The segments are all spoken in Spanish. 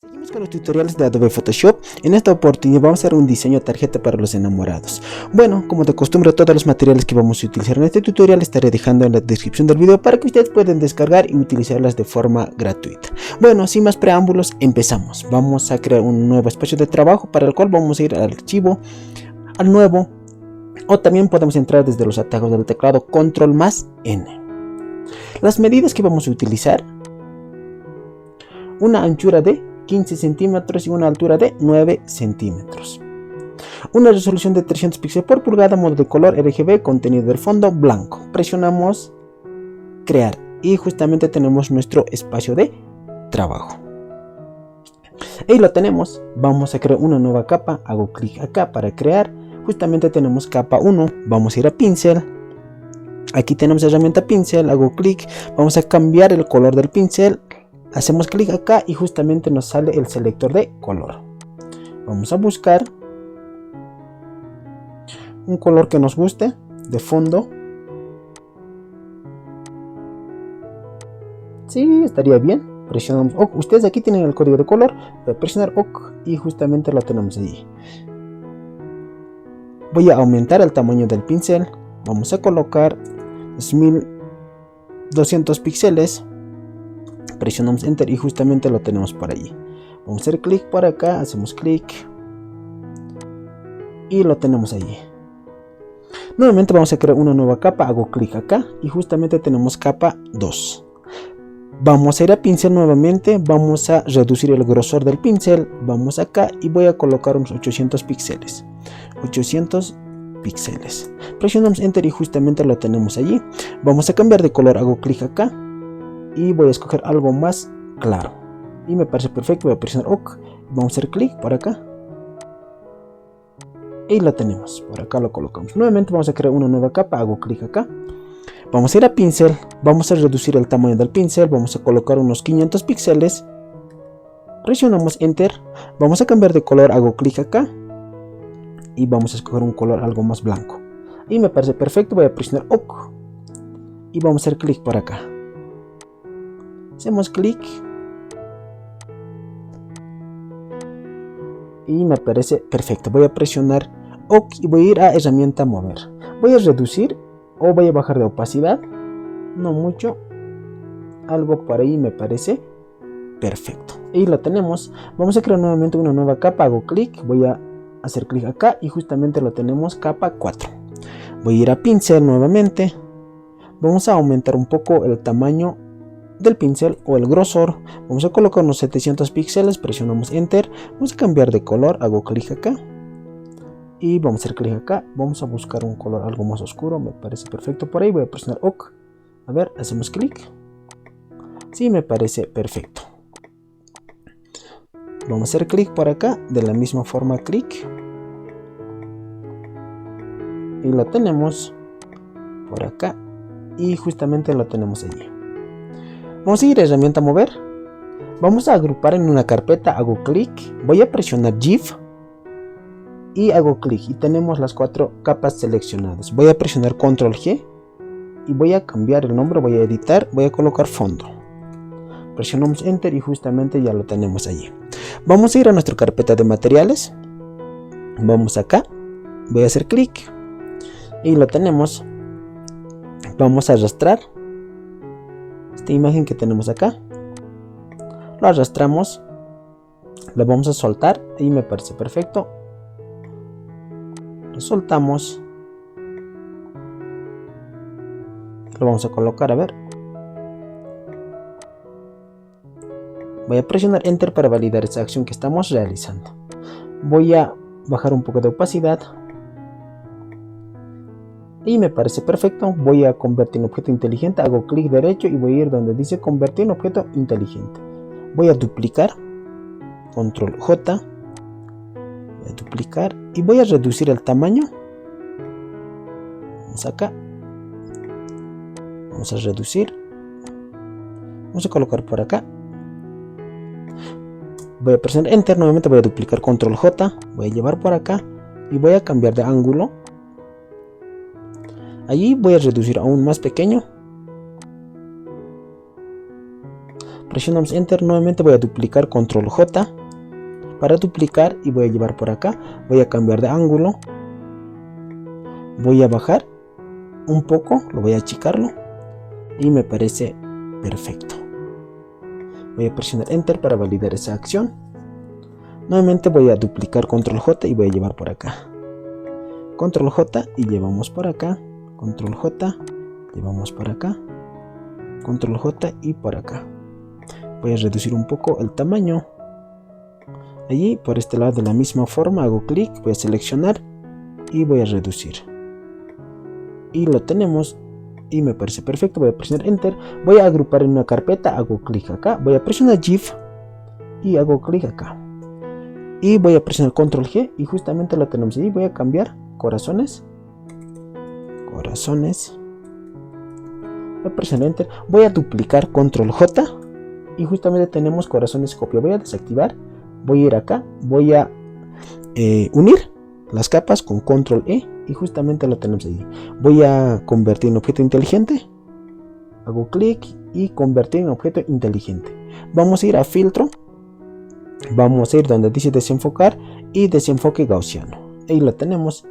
Seguimos con los tutoriales de Adobe Photoshop. En esta oportunidad vamos a hacer un diseño de tarjeta para los enamorados. Bueno, como de costumbre, todos los materiales que vamos a utilizar en este tutorial estaré dejando en la descripción del video para que ustedes puedan descargar y utilizarlas de forma gratuita. Bueno, sin más preámbulos, empezamos. Vamos a crear un nuevo espacio de trabajo para el cual vamos a ir al archivo, al nuevo, o también podemos entrar desde los atajos del teclado Control más N. Las medidas que vamos a utilizar: una anchura de 15 centímetros y una altura de 9 centímetros. Una resolución de 300 píxeles por pulgada, modo de color RGB, contenido del fondo blanco. Presionamos crear y justamente tenemos nuestro espacio de trabajo. Ahí lo tenemos. Vamos a crear una nueva capa. Hago clic acá para crear. Justamente tenemos capa 1. Vamos a ir a pincel. Aquí tenemos herramienta pincel. Hago clic. Vamos a cambiar el color del pincel. Hacemos clic acá y justamente nos sale el selector de color. Vamos a buscar un color que nos guste de fondo. Sí, estaría bien. Presionamos OK. Ustedes aquí tienen el código de color. Voy a presionar OK y justamente lo tenemos ahí. Voy a aumentar el tamaño del pincel. Vamos a colocar 1200 píxeles. Presionamos Enter y justamente lo tenemos por allí. Vamos a hacer clic por acá, hacemos clic y lo tenemos allí. Nuevamente vamos a crear una nueva capa, hago clic acá y justamente tenemos capa 2. Vamos a ir a pincel nuevamente, vamos a reducir el grosor del pincel, vamos acá y voy a colocar unos 800 píxeles. 800 píxeles. Presionamos Enter y justamente lo tenemos allí. Vamos a cambiar de color, hago clic acá y voy a escoger algo más claro y me parece perfecto. Voy a presionar OK, vamos a hacer clic por acá y lo tenemos. Por acá lo colocamos. Nuevamente vamos a crear una nueva capa, hago clic acá, vamos a ir a pincel, vamos a reducir el tamaño del pincel, vamos a colocar unos 500 píxeles, presionamos Enter, vamos a cambiar de color, hago clic acá y vamos a escoger un color algo más blanco y me parece perfecto. Voy a presionar OK y vamos a hacer clic por acá. Hacemos clic y me parece perfecto. Voy a presionar OK y voy a ir a herramienta mover. Voy a reducir o voy a bajar de opacidad, no mucho, algo por ahí me parece perfecto. Y lo tenemos. Vamos a crear nuevamente una nueva capa, hago clic, voy a hacer clic acá y justamente lo tenemos, capa 4. Voy a ir a pincel nuevamente, vamos a aumentar un poco el tamaño del pincel o el grosor, vamos a colocar unos 700 píxeles, presionamos Enter, vamos a cambiar de color, hago clic acá y vamos a hacer clic acá, vamos a buscar un color algo más oscuro, me parece perfecto por ahí, voy a presionar OK, a ver, hacemos clic, sí, me parece perfecto. Vamos a hacer clic por acá, de la misma forma clic y lo tenemos por acá y justamente lo tenemos allí. Vamos a ir a herramienta mover, vamos a agrupar en una carpeta, hago clic, voy a presionar Shift y hago clic y tenemos las 4 capas seleccionadas. Voy a presionar Control G y voy a cambiar el nombre, voy a editar, voy a colocar fondo. Presionamos Enter y justamente ya lo tenemos allí. Vamos a ir a nuestra carpeta de materiales, vamos acá, voy a hacer clic y lo tenemos. Vamos a arrastrar esta imagen que tenemos acá, lo arrastramos, lo vamos a soltar y me parece perfecto. Lo soltamos, lo vamos a colocar, a ver, voy a presionar Enter para validar esta acción que estamos realizando. Voy a bajar un poco de opacidad y me parece perfecto. Voy a convertir en objeto inteligente, hago clic derecho y voy a ir donde dice convertir en objeto inteligente. Voy a duplicar, Control J, voy a duplicar y voy a reducir el tamaño. Vamos acá, vamos a reducir, vamos a colocar por acá, voy a presionar Enter, nuevamente voy a duplicar, Control J, voy a llevar por acá y voy a cambiar de ángulo. Allí voy a reducir aún más pequeño. Presionamos Enter, nuevamente voy a duplicar Control J para duplicar y voy a llevar por acá. Voy a cambiar de ángulo, voy a bajar un poco, lo voy a achicarlo y me parece perfecto. Voy a presionar Enter para validar esa acción. Nuevamente voy a duplicar Control J y voy a llevar por acá. Control J y llevamos por acá. Control J, llevamos por acá. Control J y por acá. Voy a reducir un poco el tamaño. Allí, por este lado, de la misma forma, hago clic, voy a seleccionar y voy a reducir. Y lo tenemos y me parece perfecto. Voy a presionar Enter. Voy a agrupar en una carpeta, hago clic acá. Voy a presionar Shift y hago clic acá. Y voy a presionar Control G y justamente lo tenemos allí. Voy a cambiar corazones. Corazones. Voy a presionar Enter. Voy a duplicar Control J y justamente tenemos corazones copia. Voy a desactivar. Voy a ir acá. Voy a unir las capas con Control E y justamente lo tenemos allí. Voy a convertir en objeto inteligente. Hago clic y convertir en objeto inteligente. Vamos a ir a filtro. Vamos a ir donde dice desenfocar y desenfoque gaussiano. Ahí lo tenemos.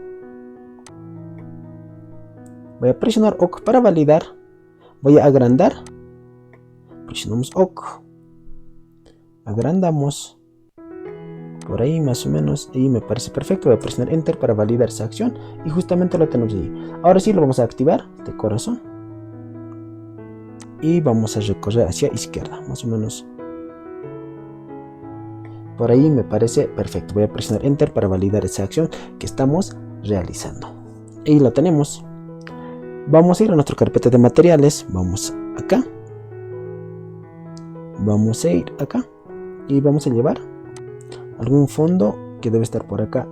Voy a presionar OK para validar. Voy a agrandar. Presionamos OK. Agrandamos. Por ahí más o menos. Y me parece perfecto. Voy a presionar Enter para validar esa acción. Y justamente lo tenemos ahí. Ahora sí lo vamos a activar. Este corazón. Y vamos a recorrer hacia izquierda. Más o menos. Por ahí me parece perfecto. Voy a presionar Enter para validar esa acción que estamos realizando. Y lo tenemos. Vamos a ir a nuestra carpeta de materiales. Vamos acá. Vamos a ir acá. Y vamos a llevar algún fondo que debe estar por acá.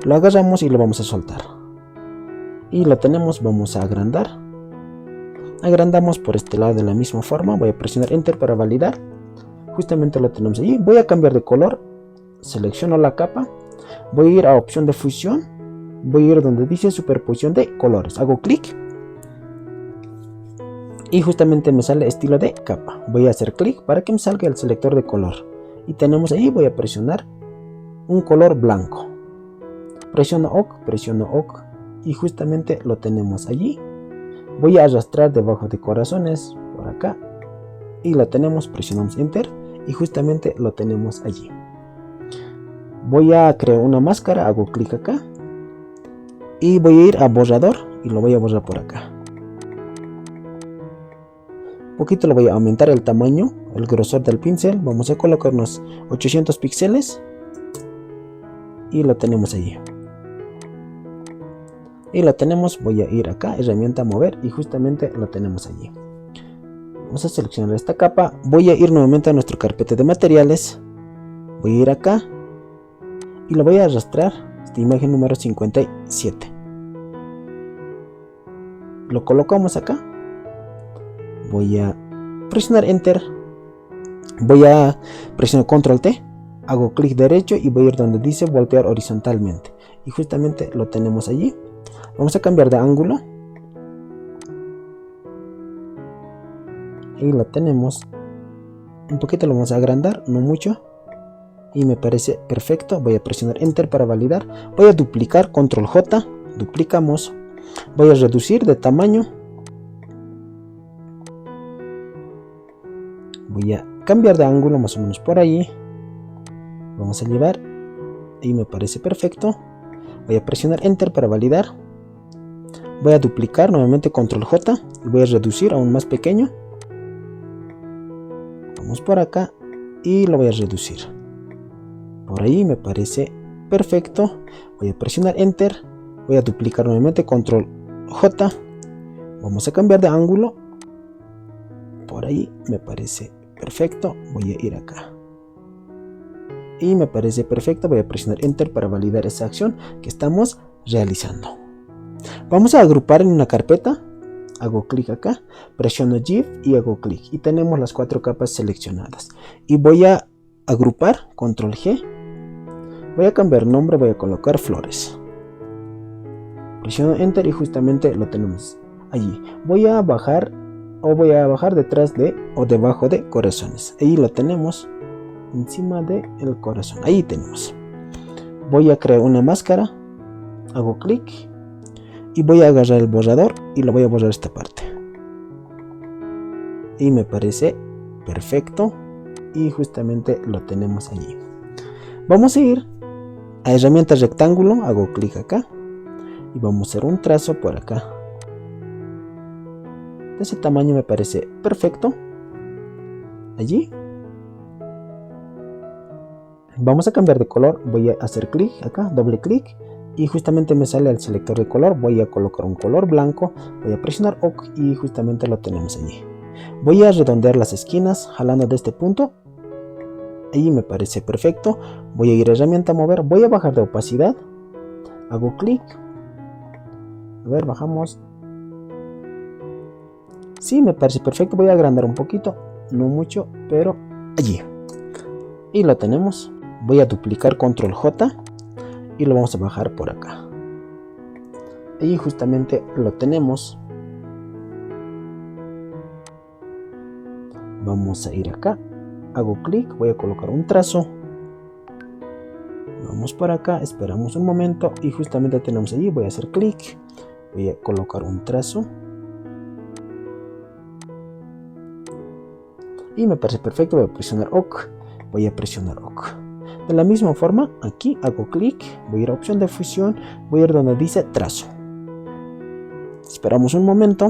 Lo agarramos y lo vamos a soltar. Y lo tenemos. Vamos a agrandar. Agrandamos por este lado de la misma forma. Voy a presionar Enter para validar. Justamente lo tenemos allí. Voy a cambiar de color. Selecciono la capa. Voy a ir a opción de fusión. Voy a ir donde dice superposición de colores. Hago clic. Y justamente me sale estilo de capa. Voy a hacer clic para que me salga el selector de color. Y tenemos ahí. Voy a presionar un color blanco. Presiono OK. Y justamente lo tenemos allí. Voy a arrastrar debajo de corazones. Por acá. Y lo tenemos. Presionamos Enter. Y justamente lo tenemos allí. Voy a crear una máscara. Hago clic acá. Y voy a ir a borrador. Y lo voy a borrar por acá. Un poquito lo voy a aumentar el tamaño. El grosor del pincel. Vamos a colocar unos 800 píxeles. Y lo tenemos allí. Y lo tenemos. Voy a ir acá. Herramienta mover. Y justamente lo tenemos allí. Vamos a seleccionar esta capa. Voy a ir nuevamente a nuestra carpeta de materiales. Voy a ir acá. Y lo voy a arrastrar. Esta imagen número 57. Lo colocamos acá. Voy a presionar Enter. Voy a presionar Control T. Hago clic derecho y voy a ir donde dice voltear horizontalmente. Y justamente lo tenemos allí. Vamos a cambiar de ángulo. Y lo tenemos. Un poquito lo vamos a agrandar, no mucho. Y me parece perfecto. Voy a presionar Enter para validar. Voy a duplicar Control J. Duplicamos. Voy a reducir de tamaño. Voy a cambiar de ángulo más o menos por ahí. Vamos a llevar. Y me parece perfecto. Voy a presionar Enter para validar. Voy a duplicar nuevamente Control J. Y voy a reducir aún más pequeño. Vamos por acá. Y lo voy a reducir. Por ahí me parece perfecto. Voy a presionar Enter. Voy a duplicar nuevamente Control J. Vamos a cambiar de ángulo. Por ahí me parece perfecto. Voy a ir acá. Y me parece perfecto. Voy a presionar Enter para validar esa acción que estamos realizando. Vamos a agrupar en una carpeta. Hago clic acá. Presiono Shift y hago clic. Y tenemos las 4 capas seleccionadas. Y voy a agrupar. Control G. Voy a cambiar nombre. Voy a colocar flores. Presiono Enter y justamente lo tenemos allí. Voy a bajar o voy a bajar detrás de o debajo de corazones. Ahí lo tenemos, encima del corazón. Ahí tenemos. Voy a crear una máscara, hago clic y voy a agarrar el borrador y lo voy a borrar esta parte. Y me parece perfecto y justamente lo tenemos allí. Vamos a ir a herramienta rectángulo, hago clic acá y vamos a hacer un trazo por acá. De ese tamaño me parece perfecto. Allí. Vamos a cambiar de color, voy a hacer clic acá, doble clic y justamente me sale el selector de color. Voy a colocar un color blanco, voy a presionar OK y justamente lo tenemos allí. Voy a redondear las esquinas jalando de este punto. Ahí me parece perfecto. Voy a ir a herramienta mover, voy a bajar de opacidad, hago clic. A ver, bajamos. Sí, me parece perfecto. Voy a agrandar un poquito, no mucho, pero allí. Y lo tenemos. Voy a duplicar control J y lo vamos a bajar por acá. Y justamente lo tenemos. Vamos a ir acá, hago clic, voy a colocar un trazo. Vamos por acá, esperamos un momento y justamente tenemos allí. Voy a hacer clic, voy a colocar un trazo. Y me parece perfecto, voy a presionar OK, voy a presionar OK. De la misma forma, aquí hago clic, voy a ir a opción de fusión, voy a ir donde dice trazo. Esperamos un momento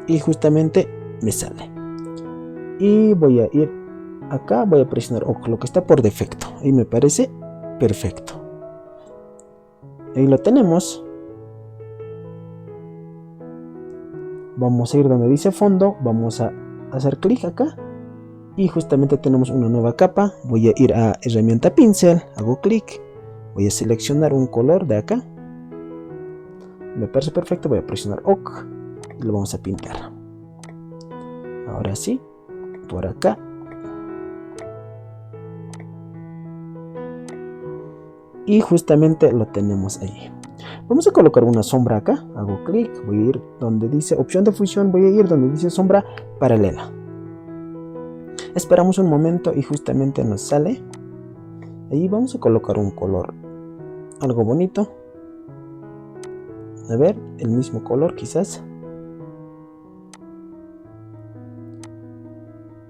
y justamente me sale. Y voy a ir acá, voy a presionar OK, lo que está por defecto. Y me parece perfecto. Ahí lo tenemos. Vamos a ir donde dice fondo, vamos a hacer clic acá. Y justamente tenemos una nueva capa. Voy a ir a herramienta pincel, hago clic, voy a seleccionar un color de acá. Me parece perfecto, voy a presionar OK y lo vamos a pintar. Ahora sí, por acá. Y justamente lo tenemos ahí. Vamos a colocar una sombra acá, hago clic, voy a ir donde dice opción de fusión, voy a ir donde dice sombra paralela. Esperamos un momento y justamente nos sale. Ahí vamos a colocar un color, algo bonito. A ver, el mismo color quizás.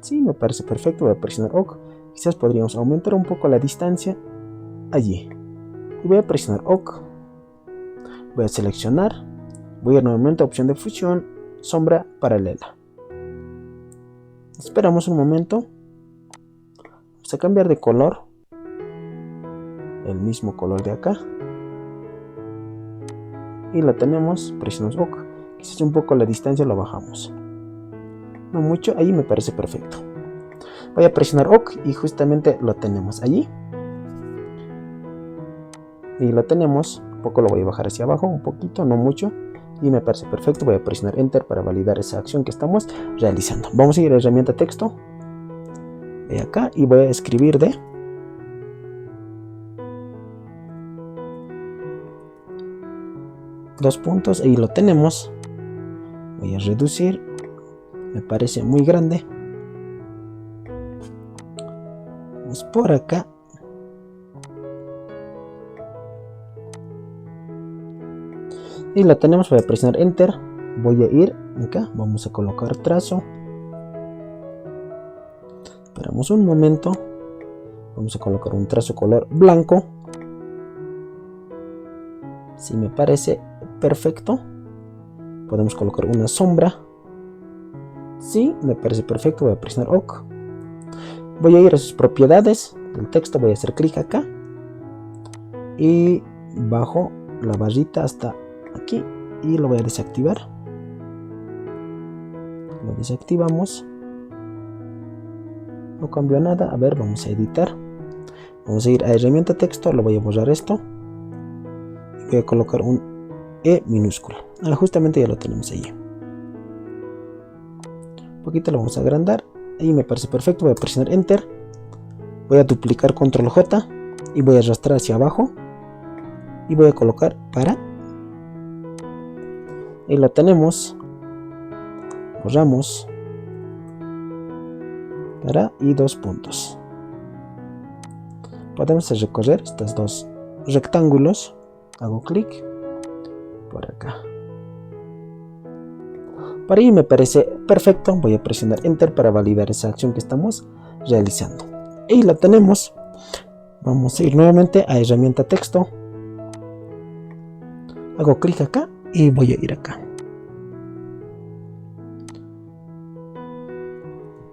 Sí, me parece perfecto, voy a presionar OK. Quizás podríamos aumentar un poco la distancia allí. Y voy a presionar OK. Voy a seleccionar. Voy a ir nuevamente a opción de fusión, sombra paralela. Esperamos un momento. Vamos a cambiar de color. El mismo color de acá. Y lo tenemos, presionamos OK. Quizás un poco la distancia lo bajamos. No mucho, ahí me parece perfecto. Voy a presionar OK y justamente lo tenemos allí. Y lo tenemos, un poco lo voy a bajar hacia abajo, un poquito, no mucho. Y me parece perfecto, voy a presionar Enter para validar esa acción que estamos realizando. Vamos a ir a herramienta texto. Voy acá y voy a escribir de dos puntos, ahí lo tenemos. Voy a reducir, me parece muy grande. Vamos por acá. Y lo tenemos, voy a presionar Enter. Voy a ir acá, vamos a colocar trazo. Esperamos un momento. Vamos a colocar un trazo color blanco. Si me parece perfecto. Podemos colocar una sombra. Sí, me parece perfecto, voy a presionar OK. Voy a ir a sus propiedades del texto, voy a hacer clic acá. Y bajo la barrita hasta aquí y lo voy a desactivar. Lo desactivamos. No cambió nada. A ver, vamos a editar. Vamos a ir a herramienta texto, lo voy a borrar esto. Y voy a colocar un E minúsculo. Ahora justamente ya lo tenemos allí. Un poquito lo vamos a agrandar. Ahí me parece perfecto, voy a presionar Enter. Voy a duplicar control J y voy a arrastrar hacia abajo. Y voy a colocar para. Y lo tenemos. borramos y 2 puntos. Podemos recorrer estos dos rectángulos, hago clic por acá. Para ahí me parece perfecto, voy a presionar enter para validar esa acción que estamos realizando. Y la tenemos. Vamos a ir nuevamente a herramienta texto, hago clic acá y voy a ir acá.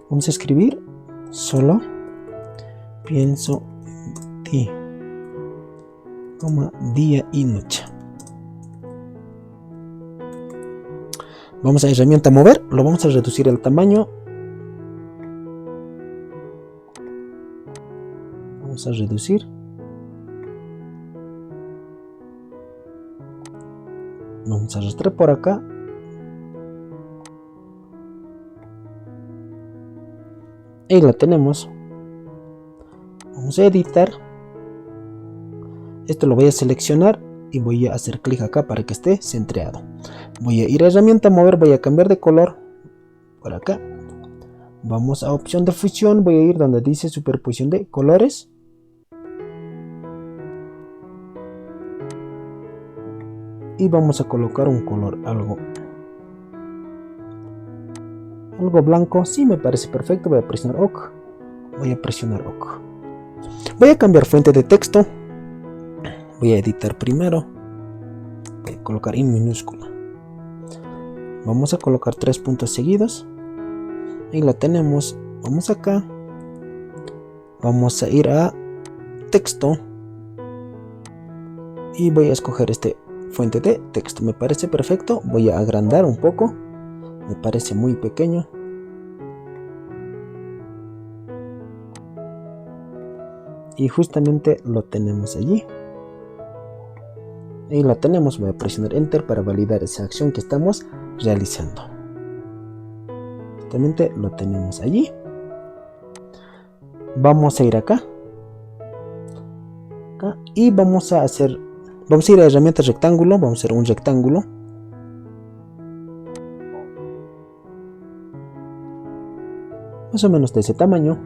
Vamos a escribir solo pienso en ti, día y noche. Vamos a herramienta mover, lo vamos a reducir el tamaño. Vamos a reducir. Vamos a arrastrar por acá. Y la tenemos. Vamos a editar. Esto lo voy a seleccionar y voy a hacer clic acá para que esté centrado. Voy a ir a herramienta mover, voy a cambiar de color por acá. Vamos a opción de fusión, voy a ir donde dice superposición de colores. Y vamos a colocar un color algo blanco. Sí, me parece perfecto. Voy a presionar OK. Voy a cambiar fuente de texto. Voy a editar primero. Voy a colocar en minúscula. Vamos a colocar 3 puntos seguidos. Y la tenemos. Vamos acá. Vamos a ir a texto. Y voy a escoger fuente de texto. Me parece perfecto. Voy a agrandar un poco. Me parece muy pequeño. Y justamente lo tenemos allí. Y lo tenemos. Voy a presionar enter para validar esa acción que estamos realizando. Justamente lo tenemos allí. Vamos a ir acá. Y vamos a ir a herramienta rectángulo. Vamos a hacer un rectángulo. Más o menos de ese tamaño.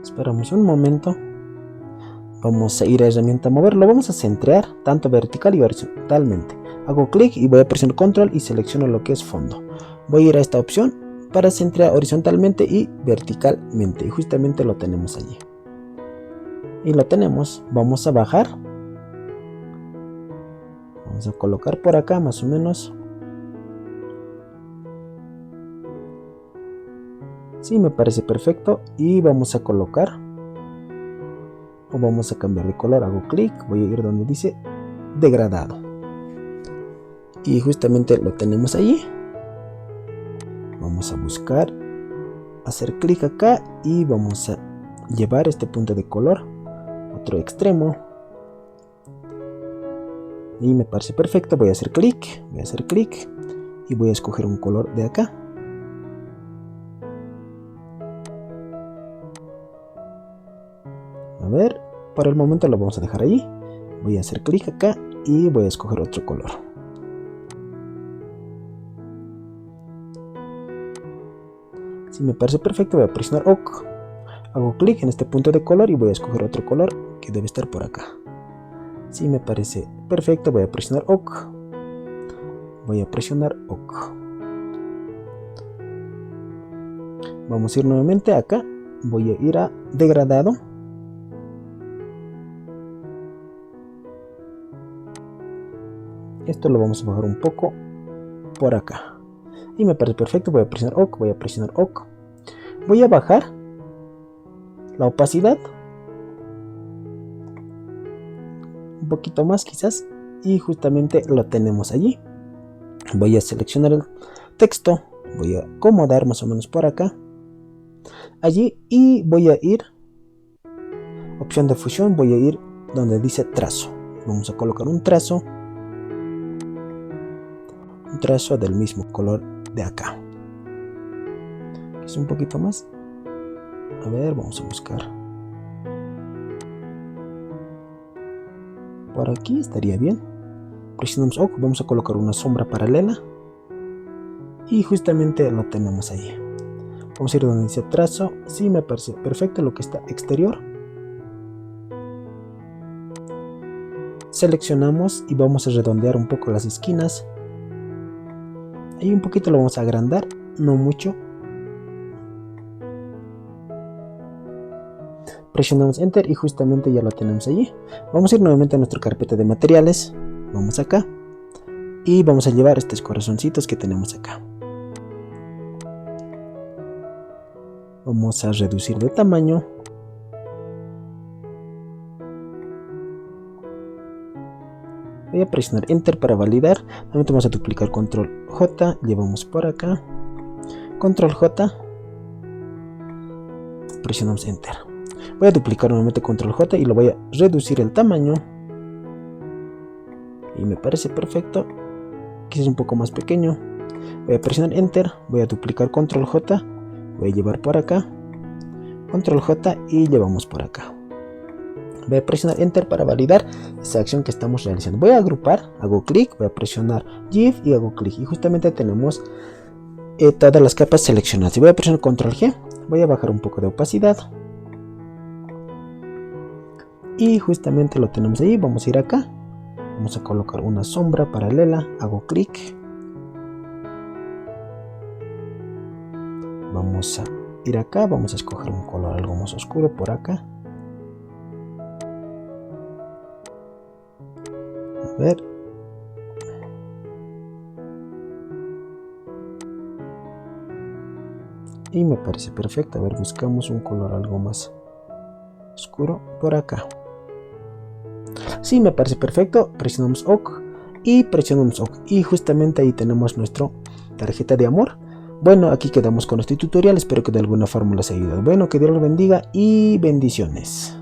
Esperamos un momento. Vamos a ir a herramienta mover. Lo vamos a centrar tanto vertical y horizontalmente. Hago clic y voy a presionar control y selecciono lo que es fondo. Voy a ir a esta opción para centrar horizontalmente y verticalmente. Y justamente lo tenemos allí. Y lo tenemos. Vamos a bajar. Vamos a colocar por acá más o menos. Sí, me parece perfecto. Y vamos a colocar. O vamos a cambiar de color. Hago clic. Voy a ir donde dice degradado. Y justamente lo tenemos allí. Vamos a buscar. Hacer clic acá. Y vamos a llevar este punto de color. Otro extremo. Y me parece perfecto. Voy a hacer clic. Y voy a escoger un color de acá. A ver, para el momento lo vamos a dejar allí. Voy a hacer clic acá y voy a escoger otro color. Si me parece perfecto, voy a presionar OK. Hago clic en este punto de color y voy a escoger otro color que debe estar por acá. Si me parece perfecto, voy a presionar OK. Vamos a ir nuevamente acá. Voy a ir a degradado. Esto lo vamos a bajar un poco por acá. Y me parece perfecto. Voy a presionar OK. Voy a bajar la opacidad un poquito más quizás. Y justamente lo tenemos allí. Voy a seleccionar el texto. Voy a acomodar más o menos por acá. Allí. Y voy a ir. Opción de fusión. Voy a ir donde dice trazo. Vamos a colocar un trazo. Del mismo color de acá. Es un poquito más. A ver, vamos a buscar. Por aquí estaría bien. Presionamos OK. Vamos a colocar una sombra paralela. y justamente lo tenemos ahí. Vamos a ir donde dice trazo. Sí, me parece perfecto lo que está exterior. Seleccionamos y vamos a redondear un poco las esquinas. Ahí un poquito lo vamos a agrandar, no mucho. Presionamos Enter y justamente ya lo tenemos allí. Vamos a ir nuevamente a nuestra carpeta de materiales. Vamos acá. Y vamos a llevar estos corazoncitos que tenemos acá. Vamos a reducir de tamaño. Voy a presionar Enter para validar. Nuevamente vamos a duplicar Control J. Llevamos por acá. Control J. Presionamos Enter. Voy a duplicar nuevamente Control J y lo voy a reducir el tamaño. Y me parece perfecto. Quizás un poco más pequeño. Voy a presionar Enter. Voy a duplicar Control J. Voy a llevar por acá. Control J y llevamos por acá. Voy a presionar Enter para validar esa acción que estamos realizando. Voy a agrupar, hago clic, voy a presionar Shift y hago clic. Y justamente tenemos todas las capas seleccionadas. Y voy a presionar Control G. Voy a bajar un poco de opacidad. Y justamente lo tenemos ahí. Vamos a ir acá. Vamos a colocar una sombra paralela. Hago clic. Vamos a ir acá. Vamos a escoger un color algo más oscuro por acá. A ver. Y me parece perfecto. A ver, buscamos un color algo más oscuro por acá. Sí, me parece perfecto. Presionamos OK y presionamos OK. Y justamente ahí tenemos nuestra tarjeta de amor. Bueno, aquí quedamos con este tutorial. Espero que de alguna forma les haya ayudado. Bueno, que Dios los bendiga y bendiciones.